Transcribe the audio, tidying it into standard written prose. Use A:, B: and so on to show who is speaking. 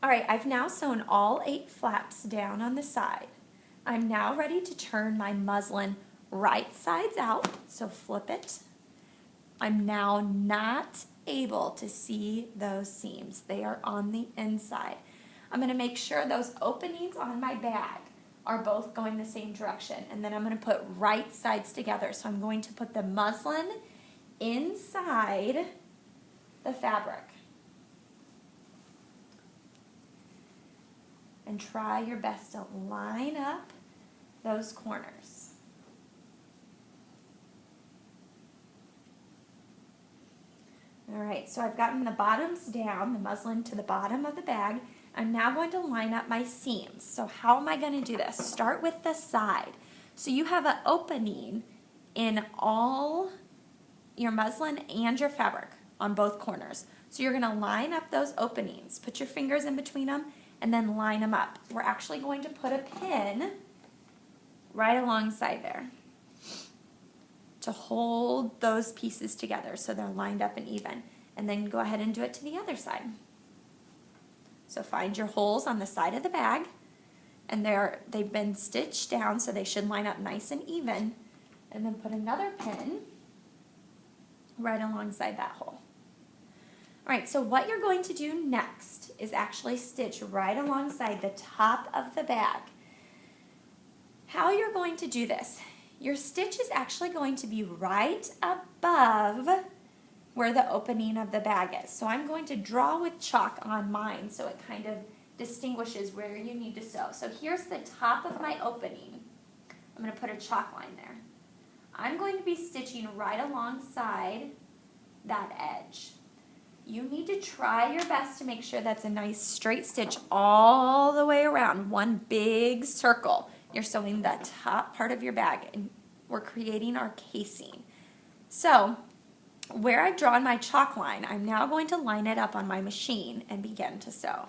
A: All right, I've now sewn all 8 flaps down on the side. I'm now ready to turn my muslin right sides out, so flip it. I'm now not able to see those seams. They are on the inside. I'm going to make sure those openings on my bag are both going the same direction, and then I'm going to put right sides together. So I'm going to put the muslin inside the fabric. And try your best to line up those corners. All right, so I've gotten the bottoms down, the muslin to the bottom of the bag. I'm now going to line up my seams. So how am I going to do this? Start with the side. So you have an opening in all your muslin and your fabric on both corners. So you're going to line up those openings. Put your fingers in between them and then line them up. We're actually going to put a pin right alongside there to hold those pieces together so they're lined up and even. And then go ahead and do it to the other side. So find your holes on the side of the bag, and they've been stitched down so they should line up nice and even. And then put another pin right alongside that hole. All right, so what you're going to do next is actually stitch right alongside the top of the bag. How you're going to do this, your stitch is actually going to be right above where the opening of the bag is. So I'm going to draw with chalk on mine so it kind of distinguishes where you need to sew. So here's the top of my opening. I'm going to put a chalk line there. I'm going to be stitching right alongside that edge. You need to try your best to make sure that's a nice straight stitch all the way around, one big circle. You're sewing the top part of your bag, and we're creating our casing. So where I've drawn my chalk line, I'm now going to line it up on my machine and begin to sew.